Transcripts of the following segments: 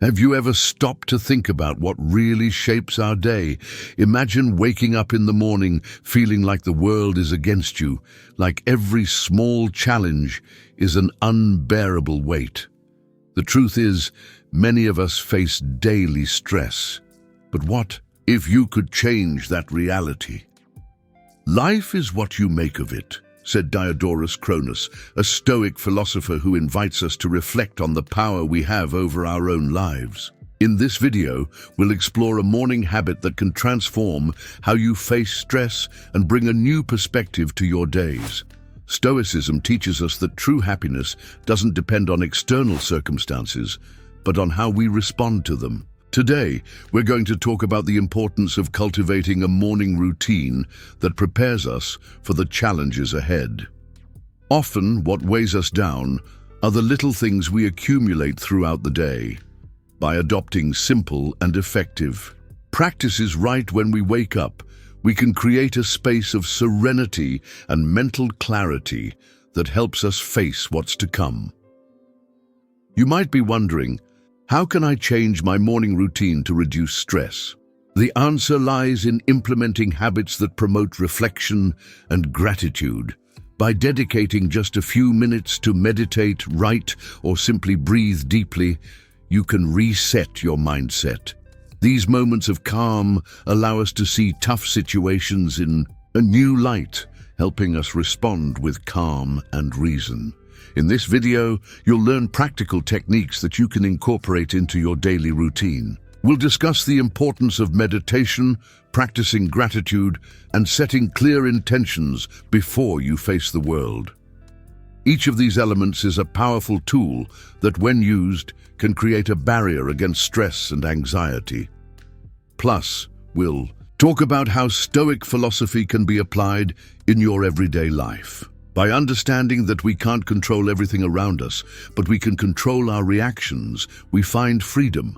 Have you ever stopped to think about what really shapes our day? Imagine waking up in the morning feeling like the world is against you, like every small challenge is an unbearable weight. The truth is, many of us face daily stress. But what if you could change that reality? Life is what you make of it, said Diodorus Cronus, a Stoic philosopher who invites us to reflect on the power we have over our own lives. In this video, we'll explore a morning habit that can transform how you face stress and bring a new perspective to your days. Stoicism teaches us that true happiness doesn't depend on external circumstances, but on how we respond to them. Today, we're going to talk about the importance of cultivating a morning routine that prepares us for the challenges ahead. Often, what weighs us down are the little things we accumulate throughout the day. By adopting simple and effective practices right when we wake up, we can create a space of serenity and mental clarity that helps us face what's to come. You might be wondering, how can I change my morning routine to reduce stress? The answer lies in implementing habits that promote reflection and gratitude. By dedicating just a few minutes to meditate, write, or simply breathe deeply, you can reset your mindset. These moments of calm allow us to see tough situations in a new light, helping us respond with calm and reason. In this video, you'll learn practical techniques that you can incorporate into your daily routine. We'll discuss the importance of meditation, practicing gratitude, and setting clear intentions before you face the world. Each of these elements is a powerful tool that, when used, can create a barrier against stress and anxiety. Plus, we'll talk about how Stoic philosophy can be applied in your everyday life. By understanding that we can't control everything around us, but we can control our reactions, we find freedom.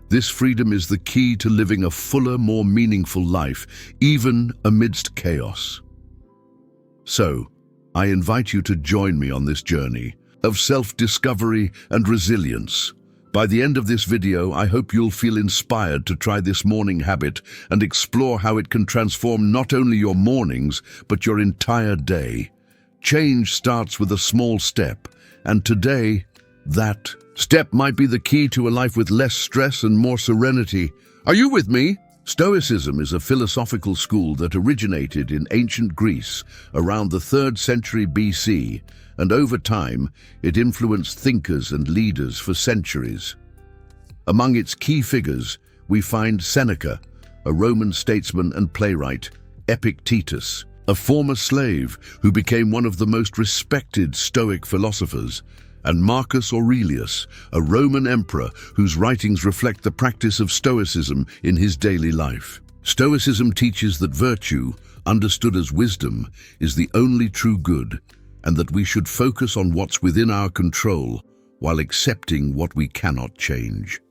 This freedom is the key to living a fuller, more meaningful life, even amidst chaos. So, I invite you to join me on this journey of self-discovery and resilience. By the end of this video, I hope you'll feel inspired to try this morning habit and explore how it can transform not only your mornings, but your entire day. Change starts with a small step, and today, that step might be the key to a life with less stress and more serenity. Are you with me? Stoicism is a philosophical school that originated in ancient Greece around the 3rd century BC, and over time, it influenced thinkers and leaders for centuries. Among its key figures, we find Seneca, a Roman statesman and playwright, Epictetus, a former slave who became one of the most respected Stoic philosophers, and Marcus Aurelius, a Roman emperor whose writings reflect the practice of Stoicism in his daily life. Stoicism teaches that virtue, understood as wisdom, is the only true good, and that we should focus on what's within our control while accepting what we cannot change.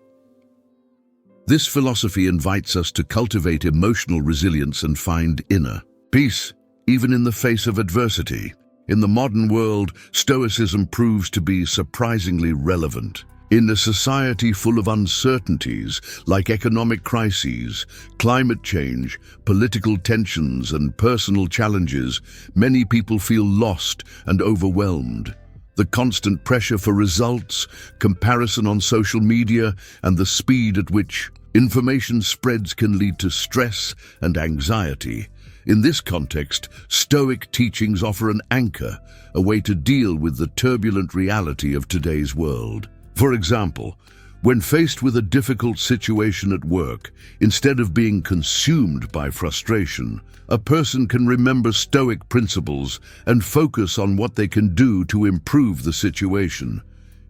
This philosophy invites us to cultivate emotional resilience and find inner peace, even in the face of adversity. In the modern world, Stoicism proves to be surprisingly relevant. In a society full of uncertainties like economic crises, climate change, political tensions, and personal challenges, many people feel lost and overwhelmed. The constant pressure for results, comparison on social media, and the speed at which information spreads can lead to stress and anxiety. In this context, Stoic teachings offer an anchor, a way to deal with the turbulent reality of today's world. For example, when faced with a difficult situation at work, instead of being consumed by frustration, a person can remember Stoic principles and focus on what they can do to improve the situation,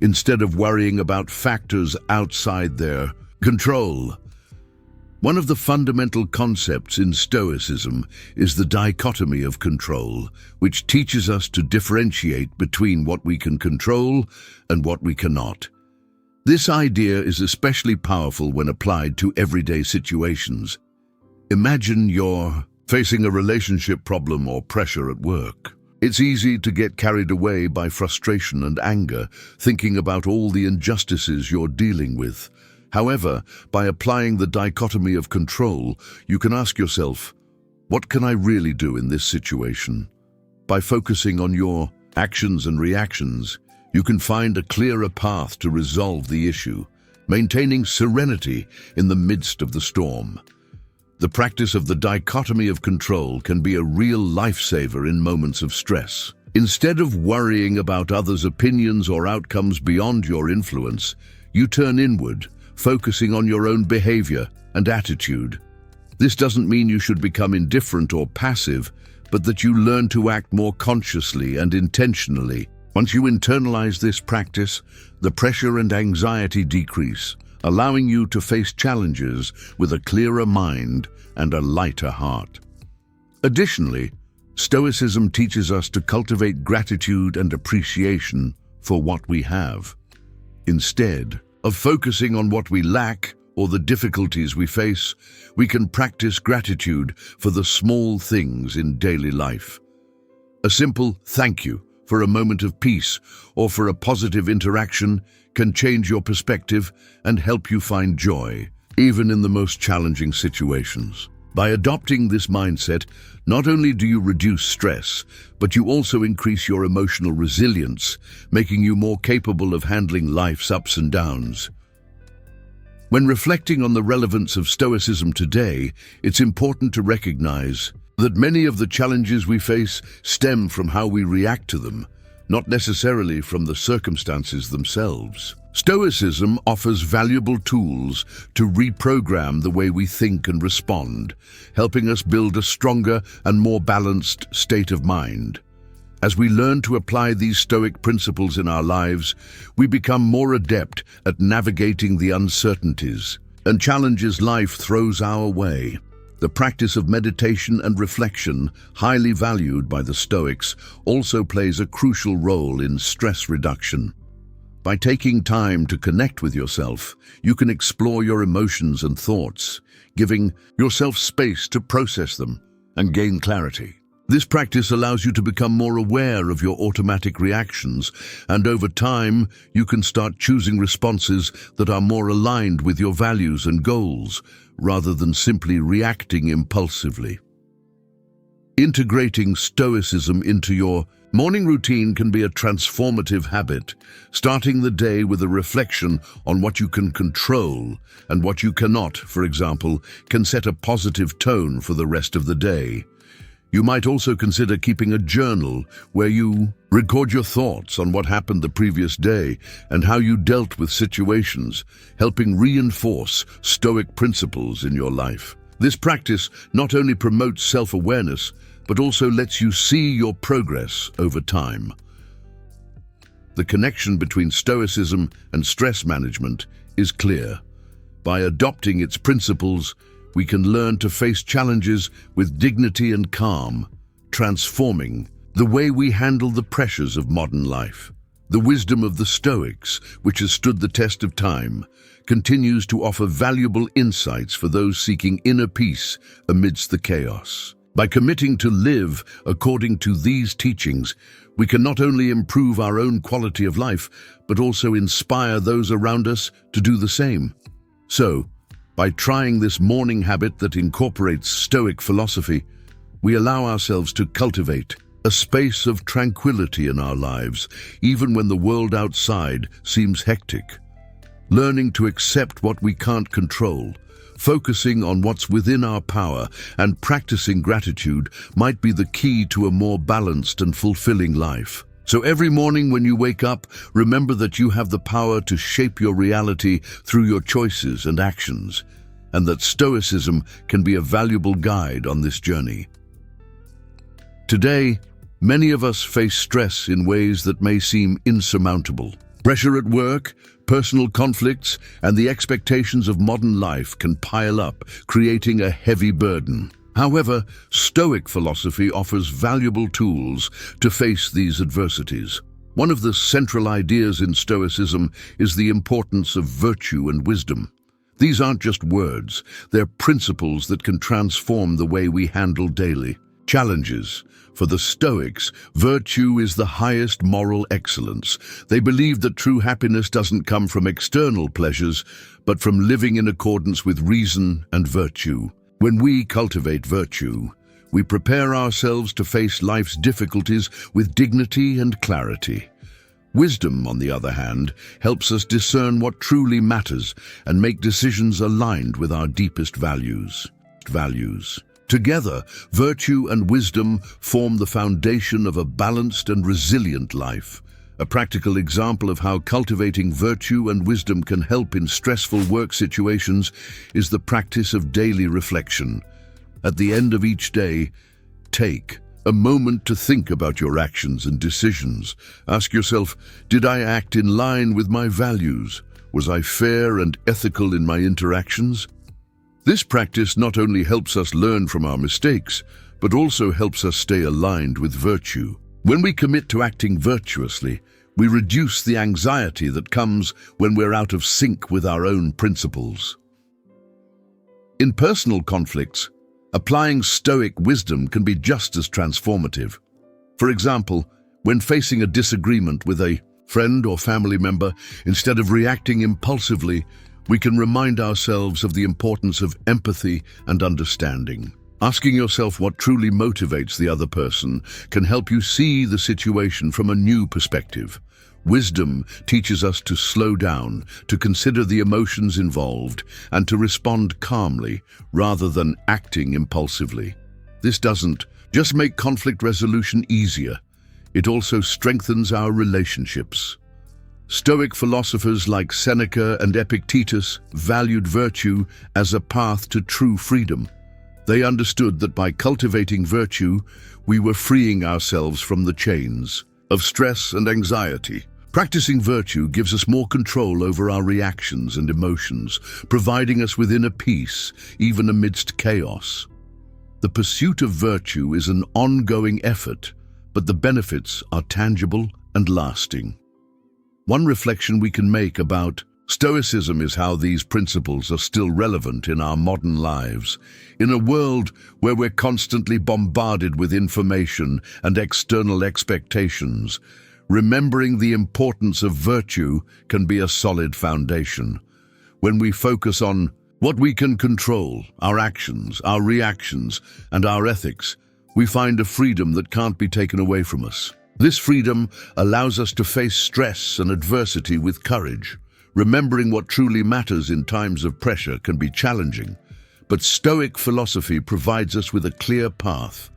instead of worrying about factors outside their control. One of the fundamental concepts in Stoicism is the dichotomy of control, which teaches us to differentiate between what we can control and what we cannot. This idea is especially powerful when applied to everyday situations. Imagine you're facing a relationship problem or pressure at work. It's easy to get carried away by frustration and anger, thinking about all the injustices you're dealing with. However, by applying the dichotomy of control, you can ask yourself, what can I really do in this situation? By focusing on your actions and reactions, you can find a clearer path to resolve the issue, maintaining serenity in the midst of the storm. The practice of the dichotomy of control can be a real lifesaver in moments of stress. Instead of worrying about others' opinions or outcomes beyond your influence, you turn inward, focusing on your own behavior and attitude. This doesn't mean you should become indifferent or passive, but that you learn to act more consciously and intentionally. Once you internalize this practice, the pressure and anxiety decrease, allowing you to face challenges with a clearer mind and a lighter heart. Additionally, Stoicism teaches us to cultivate gratitude and appreciation for what we have. Instead of focusing on what we lack or the difficulties we face, we can practice gratitude for the small things in daily life. A simple thank you for a moment of peace or for a positive interaction can change your perspective and help you find joy, even in the most challenging situations. By adopting this mindset, not only do you reduce stress, but you also increase your emotional resilience, making you more capable of handling life's ups and downs. When reflecting on the relevance of Stoicism today, it's important to recognize that many of the challenges we face stem from how we react to them, not necessarily from the circumstances themselves. Stoicism offers valuable tools to reprogram the way we think and respond, helping us build a stronger and more balanced state of mind. As we learn to apply these Stoic principles in our lives, we become more adept at navigating the uncertainties and challenges life throws our way. The practice of meditation and reflection, highly valued by the Stoics, also plays a crucial role in stress reduction. By taking time to connect with yourself, you can explore your emotions and thoughts, giving yourself space to process them and gain clarity. This practice allows you to become more aware of your automatic reactions, and over time, you can start choosing responses that are more aligned with your values and goals, rather than simply reacting impulsively. Integrating Stoicism into your morning routine can be a transformative habit, starting the day with a reflection on what you can control and what you cannot, for example, can set a positive tone for the rest of the day. You might also consider keeping a journal where you record your thoughts on what happened the previous day and how you dealt with situations, helping reinforce Stoic principles in your life. This practice not only promotes self-awareness, but also lets you see your progress over time. The connection between Stoicism and stress management is clear. By adopting its principles, we can learn to face challenges with dignity and calm, transforming the way we handle the pressures of modern life. The wisdom of the Stoics, which has stood the test of time, continues to offer valuable insights for those seeking inner peace amidst the chaos. By committing to live according to these teachings, we can not only improve our own quality of life, but also inspire those around us to do the same. So, by trying this morning habit that incorporates Stoic philosophy, we allow ourselves to cultivate a space of tranquility in our lives, even when the world outside seems hectic. Learning to accept what we can't control, focusing on what's within our power, and practicing gratitude might be the key to a more balanced and fulfilling life. So every morning when you wake up, remember that you have the power to shape your reality through your choices and actions, and that Stoicism can be a valuable guide on this journey. Today, many of us face stress in ways that may seem insurmountable. Pressure at work, personal conflicts, and the expectations of modern life can pile up, creating a heavy burden. However, Stoic philosophy offers valuable tools to face these adversities. One of the central ideas in Stoicism is the importance of virtue and wisdom. These aren't just words, they're principles that can transform the way we handle daily Challenges. For the Stoics, virtue is the highest moral excellence. They believe that true happiness doesn't come from external pleasures, but from living in accordance with reason and virtue. When we cultivate virtue, we prepare ourselves to face life's difficulties with dignity and clarity. Wisdom, on the other hand, helps us discern what truly matters and make decisions aligned with our deepest values. Together, virtue and wisdom form the foundation of a balanced and resilient life. A practical example of how cultivating virtue and wisdom can help in stressful work situations is the practice of daily reflection. At the end of each day, take a moment to think about your actions and decisions. Ask yourself, did I act in line with my values? Was I fair and ethical in my interactions? This practice not only helps us learn from our mistakes, but also helps us stay aligned with virtue. When we commit to acting virtuously, we reduce the anxiety that comes when we're out of sync with our own principles. In personal conflicts, applying Stoic wisdom can be just as transformative. For example, when facing a disagreement with a friend or family member, instead of reacting impulsively, we can remind ourselves of the importance of empathy and understanding. Asking yourself what truly motivates the other person can help you see the situation from a new perspective. Wisdom teaches us to slow down, to consider the emotions involved, and to respond calmly rather than acting impulsively. This doesn't just make conflict resolution easier, it also strengthens our relationships. Stoic philosophers like Seneca and Epictetus valued virtue as a path to true freedom. They understood that by cultivating virtue, we were freeing ourselves from the chains of stress and anxiety. Practicing virtue gives us more control over our reactions and emotions, providing us with inner peace, even amidst chaos. The pursuit of virtue is an ongoing effort, but the benefits are tangible and lasting. One reflection we can make about Stoicism is how these principles are still relevant in our modern lives. In a world where we're constantly bombarded with information and external expectations, remembering the importance of virtue can be a solid foundation. When we focus on what we can control, our actions, our reactions, and our ethics, we find a freedom that can't be taken away from us. This freedom allows us to face stress and adversity with courage. Remembering what truly matters in times of pressure can be challenging, but Stoic philosophy provides us with a clear path.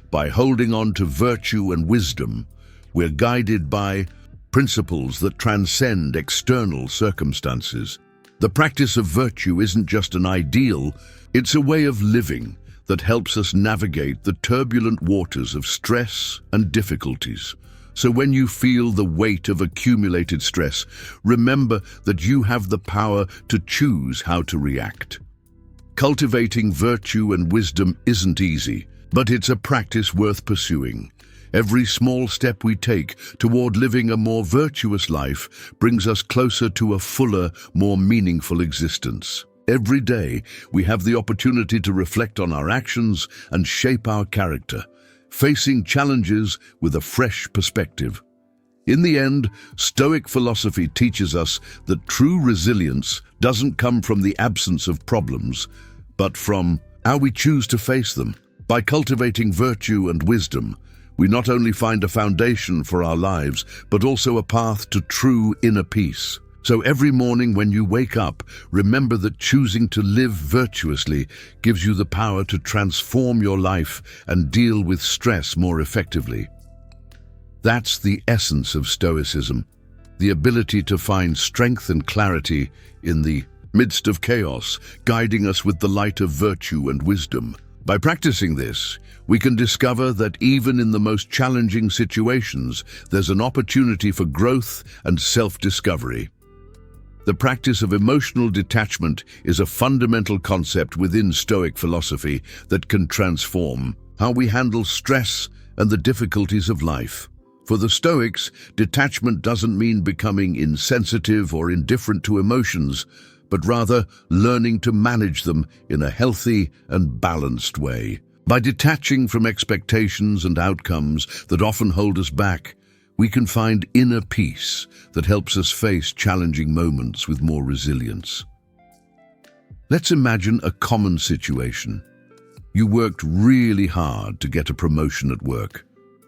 By holding on to virtue and wisdom, we're guided by principles that transcend external circumstances. The practice of virtue isn't just an ideal, it's a way of living that helps us navigate the turbulent waters of stress and difficulties. So when you feel the weight of accumulated stress, remember that you have the power to choose how to react. Cultivating virtue and wisdom isn't easy, but it's a practice worth pursuing. Every small step we take toward living a more virtuous life brings us closer to a fuller, more meaningful existence. Every day, we have the opportunity to reflect on our actions and shape our character, facing challenges with a fresh perspective. In the end, Stoic philosophy teaches us that true resilience doesn't come from the absence of problems, but from how we choose to face them. By cultivating virtue and wisdom, we not only find a foundation for our lives, but also a path to true inner peace. So every morning when you wake up, remember that choosing to live virtuously gives you the power to transform your life and deal with stress more effectively. That's the essence of Stoicism, the ability to find strength and clarity in the midst of chaos, guiding us with the light of virtue and wisdom. By practicing this, we can discover that even in the most challenging situations, there's an opportunity for growth and self-discovery. The practice of emotional detachment is a fundamental concept within Stoic philosophy that can transform how we handle stress and the difficulties of life. For the Stoics, detachment doesn't mean becoming insensitive or indifferent to emotions, but rather learning to manage them in a healthy and balanced way. By detaching from expectations and outcomes that often hold us back, we can find inner peace that helps us face challenging moments with more resilience. Let's imagine a common situation. You worked really hard to get a promotion at work,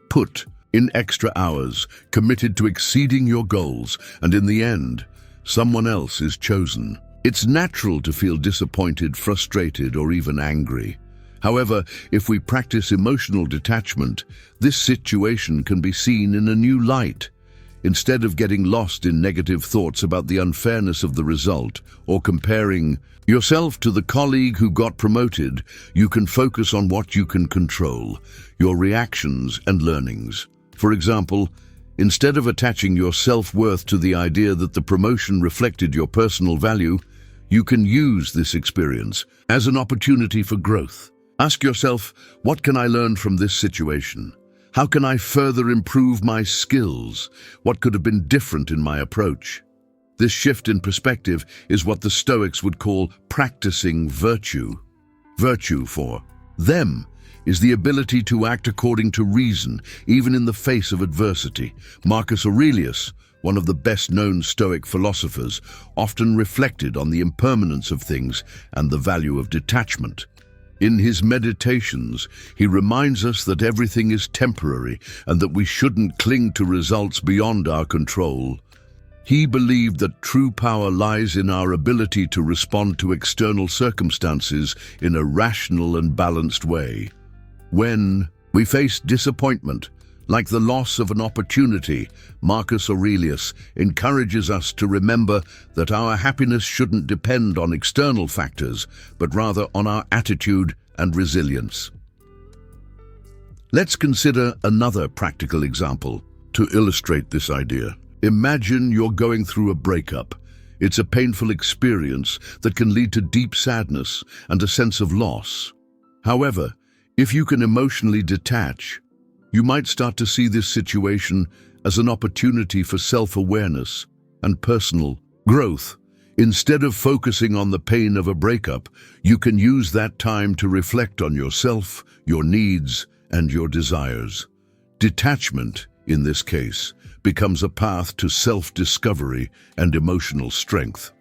put in extra hours, committed to exceeding your goals, and in the end, someone else is chosen. It's natural to feel disappointed, frustrated, or even angry. However, if we practice emotional detachment, this situation can be seen in a new light. Instead of getting lost in negative thoughts about the unfairness of the result or comparing yourself to the colleague who got promoted, you can focus on what you can control, your reactions and learnings. For example, instead of attaching your self-worth to the idea that the promotion reflected your personal value, you can use this experience as an opportunity for growth. Ask yourself, what can I learn from this situation? How can I further improve my skills? What could have been different in my approach? This shift in perspective is what the Stoics would call practicing virtue. Virtue for them is the ability to act according to reason, even in the face of adversity. Marcus Aurelius, one of the best-known Stoic philosophers, often reflected on the impermanence of things and the value of detachment. In his Meditations, he reminds us that everything is temporary and that we shouldn't cling to results beyond our control. He believed that true power lies in our ability to respond to external circumstances in a rational and balanced way. When we face disappointment, like the loss of an opportunity, Marcus Aurelius encourages us to remember that our happiness shouldn't depend on external factors, but rather on our attitude and resilience. Let's consider another practical example to illustrate this idea. Imagine you're going through a breakup. It's a painful experience that can lead to deep sadness and a sense of loss. However, if you can emotionally detach, you might start to see this situation as an opportunity for self-awareness and personal growth. Instead of focusing on the pain of a breakup, you can use that time to reflect on yourself, your needs, and your desires. Detachment, in this case, becomes a path to self-discovery and emotional strength.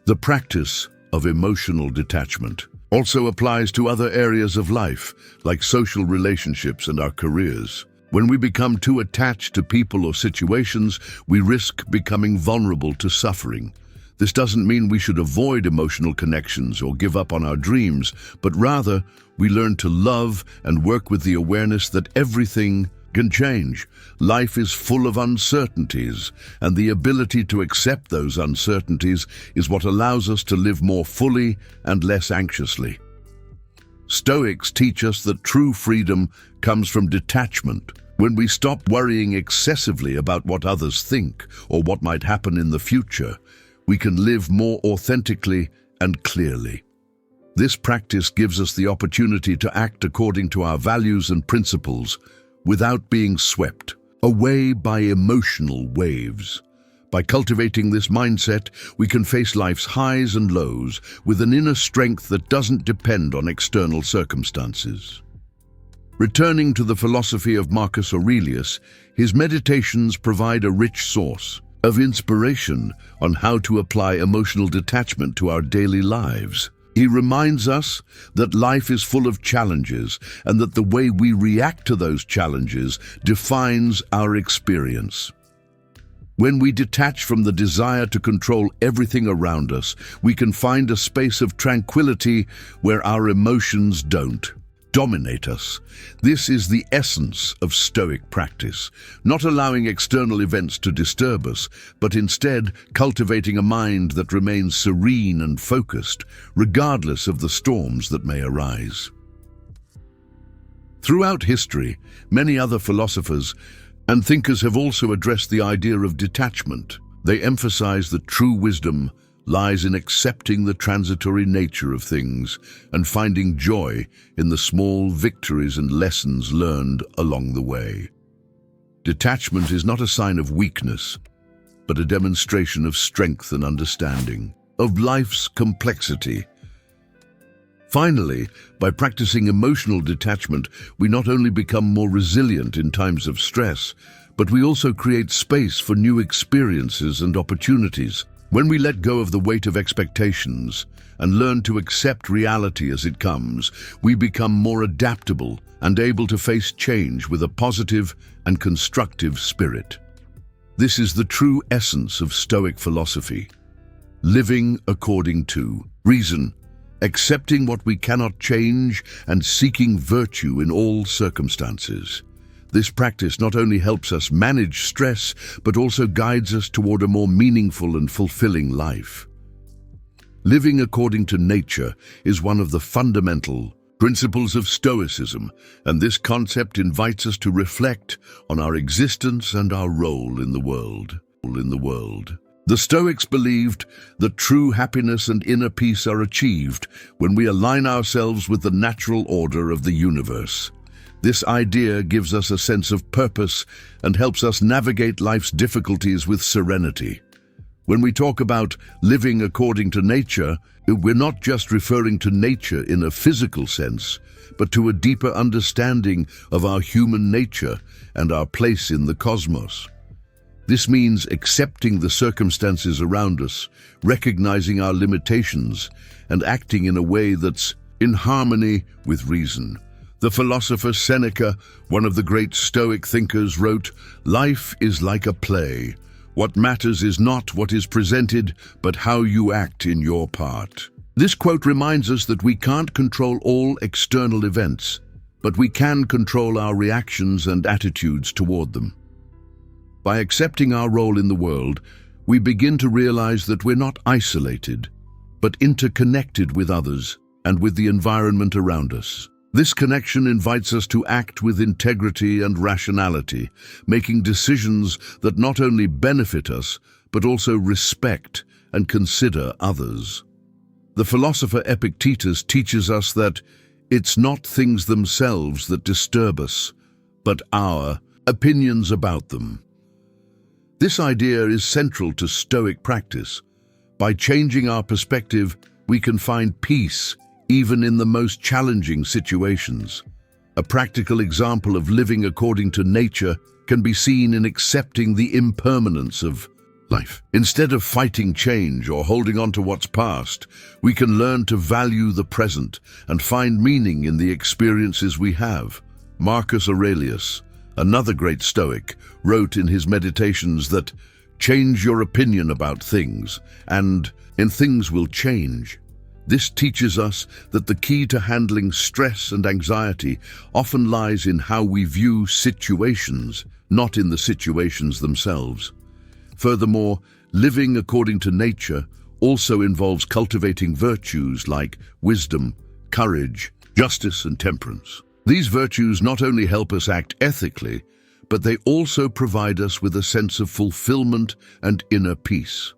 The practice of emotional detachment also applies to other areas of life, like social relationships and our careers. When we become too attached to people or situations, we risk becoming vulnerable to suffering. This doesn't mean we should avoid emotional connections or give up on our dreams, but rather, we learn to love and work with the awareness that everything can change. Life is full of uncertainties, and the ability to accept those uncertainties is what allows us to live more fully and less anxiously. Stoics teach us that true freedom comes from detachment. When we stop worrying excessively about what others think or what might happen in the future, we can live more authentically and clearly. This practice gives us the opportunity to act according to our values and principles without being swept away by emotional waves. By cultivating this mindset, we can face life's highs and lows with an inner strength that doesn't depend on external circumstances. Returning to the philosophy of Marcus Aurelius, his Meditations provide a rich source of inspiration on how to apply emotional detachment to our daily lives. He reminds us that life is full of challenges and that the way we react to those challenges defines our experience. When we detach from the desire to control everything around us, we can find a space of tranquility where our emotions don't dominate us. This is the essence of Stoic practice, not allowing external events to disturb us, but instead cultivating a mind that remains serene and focused, regardless of the storms that may arise. Throughout history, many other philosophers and thinkers have also addressed the idea of detachment. They emphasize that true wisdom lies in accepting the transitory nature of things and finding joy in the small victories and lessons learned along the way. Detachment is not a sign of weakness, but a demonstration of strength and understanding of life's complexity. Finally, by practicing emotional detachment, we not only become more resilient in times of stress, but we also create space for new experiences and opportunities. When we let go of the weight of expectations and learn to accept reality as it comes, we become more adaptable and able to face change with a positive and constructive spirit. This is the true essence of Stoic philosophy. Living according to reason, accepting what we cannot change, and seeking virtue in all circumstances. This practice not only helps us manage stress, but also guides us toward a more meaningful and fulfilling life. Living according to nature is one of the fundamental principles of Stoicism, and this concept invites us to reflect on our existence and our role in the world. The Stoics believed that true happiness and inner peace are achieved when we align ourselves with the natural order of the universe. This idea gives us a sense of purpose and helps us navigate life's difficulties with serenity. When we talk about living according to nature, we're not just referring to nature in a physical sense, but to a deeper understanding of our human nature and our place in the cosmos. This means accepting the circumstances around us, recognizing our limitations, and acting in a way that's in harmony with reason. The philosopher Seneca, one of the great Stoic thinkers, wrote, "Life is like a play. What matters is not what is presented, but how you act in your part." This quote reminds us that we can't control all external events, but we can control our reactions and attitudes toward them. By accepting our role in the world, we begin to realize that we're not isolated, but interconnected with others and with the environment around us. This connection invites us to act with integrity and rationality, making decisions that not only benefit us, but also respect and consider others. The philosopher Epictetus teaches us that it's not things themselves that disturb us, but our opinions about them. This idea is central to Stoic practice. By changing our perspective, we can find peace even in the most challenging situations. A practical example of living according to nature can be seen in accepting the impermanence of life. Instead of fighting change or holding on to what's past, we can learn to value the present and find meaning in the experiences we have. Marcus Aurelius, another great Stoic, wrote in his Meditations that change your opinion about things, and things will change. This teaches us that the key to handling stress and anxiety often lies in how we view situations, not in the situations themselves. Furthermore, living according to nature also involves cultivating virtues like wisdom, courage, justice, and temperance. These virtues not only help us act ethically, but they also provide us with a sense of fulfillment and inner peace.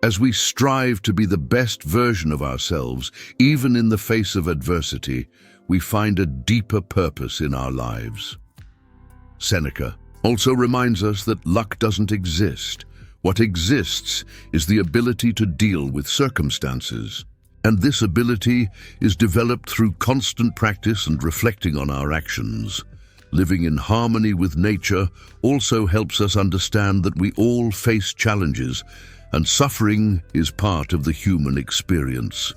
As we strive to be the best version of ourselves, even in the face of adversity, we find a deeper purpose in our lives. Seneca also reminds us that luck doesn't exist. What exists is the ability to deal with circumstances. And this ability is developed through constant practice and reflecting on our actions. Living in harmony with nature also helps us understand that we all face challenges, and suffering is part of the human experience.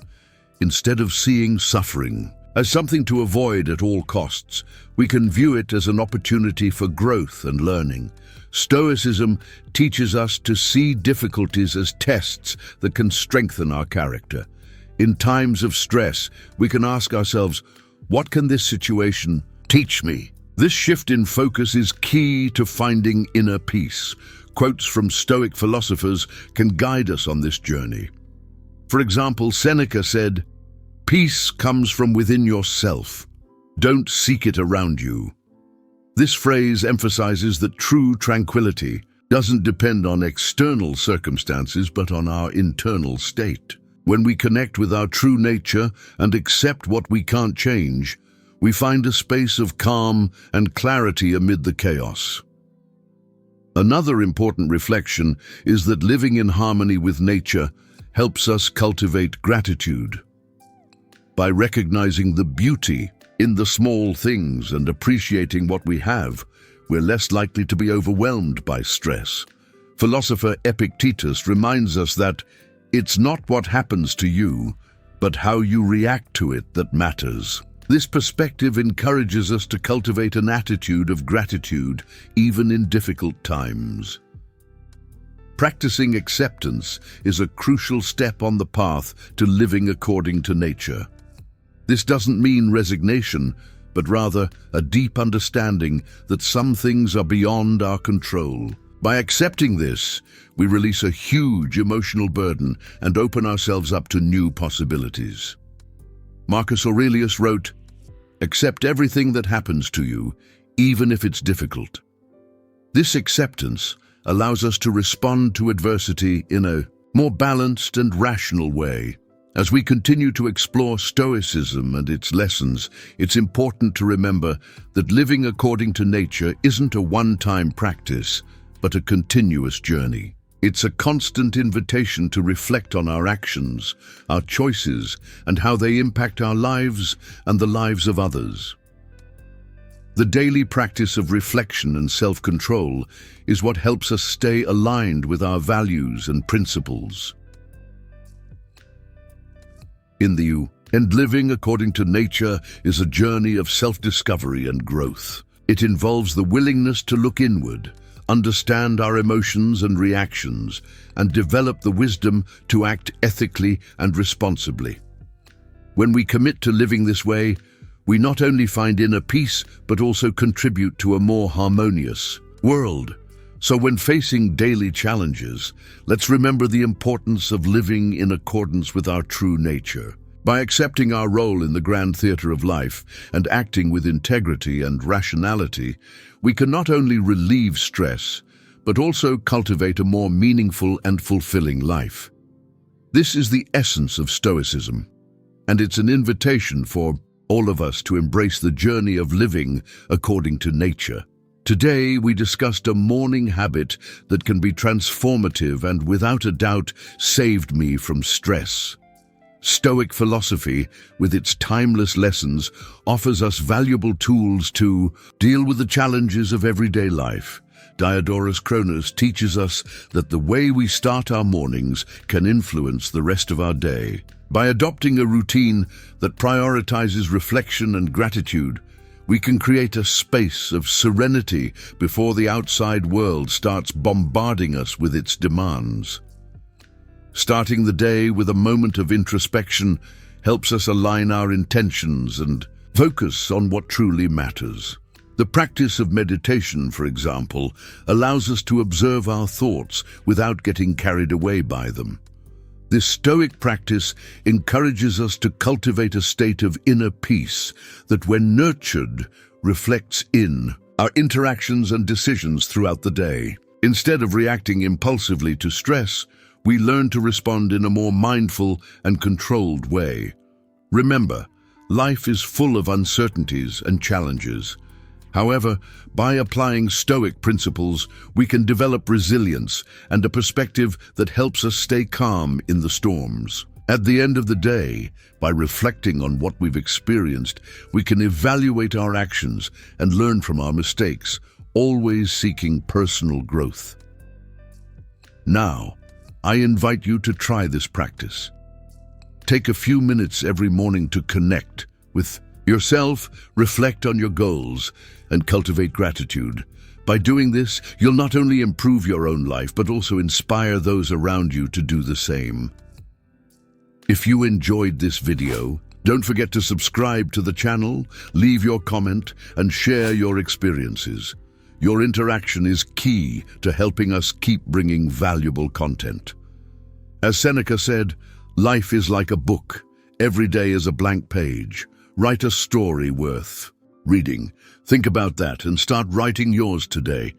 Instead of seeing suffering as something to avoid at all costs, we can view it as an opportunity for growth and learning. Stoicism teaches us to see difficulties as tests that can strengthen our character. In times of stress, we can ask ourselves, what can this situation teach me? This shift in focus is key to finding inner peace. Quotes from Stoic philosophers can guide us on this journey. For example, Seneca said, "Peace comes from within yourself. Don't seek it around you." This phrase emphasizes that true tranquility doesn't depend on external circumstances, but on our internal state. When we connect with our true nature and accept what we can't change, we find a space of calm and clarity amid the chaos. Another important reflection is that living in harmony with nature helps us cultivate gratitude. By recognizing the beauty in the small things and appreciating what we have, we're less likely to be overwhelmed by stress. Philosopher Epictetus reminds us that it's not what happens to you, but how you react to it that matters. This perspective encourages us to cultivate an attitude of gratitude, even in difficult times. Practicing acceptance is a crucial step on the path to living according to nature. This doesn't mean resignation, but rather a deep understanding that some things are beyond our control. By accepting this, we release a huge emotional burden and open ourselves up to new possibilities. Marcus Aurelius wrote, "Accept everything that happens to you, even if it's difficult." This acceptance allows us to respond to adversity in a more balanced and rational way. As we continue to explore Stoicism and its lessons, it's important to remember that living according to nature isn't a one-time practice, but a continuous journey. It's a constant invitation to reflect on our actions, our choices, and how they impact our lives and the lives of others. The daily practice of reflection and self-control is what helps us stay aligned with our values and principles. And living according to nature is a journey of self-discovery and growth. It involves the willingness to look inward, understand our emotions and reactions, and develop the wisdom to act ethically and responsibly. When we commit to living this way, we not only find inner peace, but also contribute to a more harmonious world. So when facing daily challenges, let's remember the importance of living in accordance with our true nature. By accepting our role in the grand theater of life and acting with integrity and rationality, we can not only relieve stress, but also cultivate a more meaningful and fulfilling life. This is the essence of Stoicism, and it's an invitation for all of us to embrace the journey of living according to nature. Today, we discussed a morning habit that can be transformative and, without a doubt, saved me from stress. Stoic philosophy, with its timeless lessons, offers us valuable tools to deal with the challenges of everyday life. Diodorus Cronus teaches us that the way we start our mornings can influence the rest of our day. By adopting a routine that prioritizes reflection and gratitude, we can create a space of serenity before the outside world starts bombarding us with its demands. Starting the day with a moment of introspection helps us align our intentions and focus on what truly matters. The practice of meditation, for example, allows us to observe our thoughts without getting carried away by them. This Stoic practice encourages us to cultivate a state of inner peace that, when nurtured, reflects in our interactions and decisions throughout the day. Instead of reacting impulsively to stress, we learn to respond in a more mindful and controlled way. Remember, life is full of uncertainties and challenges. However, by applying Stoic principles, we can develop resilience and a perspective that helps us stay calm in the storms. At the end of the day, by reflecting on what we've experienced, we can evaluate our actions and learn from our mistakes, always seeking personal growth. Now, I invite you to try this practice. Take a few minutes every morning to connect with yourself, reflect on your goals, and cultivate gratitude. By doing this, you'll not only improve your own life, but also inspire those around you to do the same. If you enjoyed this video, don't forget to subscribe to the channel, leave your comment, and share your experiences. Your interaction is key to helping us keep bringing valuable content. As Seneca said, life is like a book. Every day is a blank page. Write a story worth reading. Think about that and start writing yours today.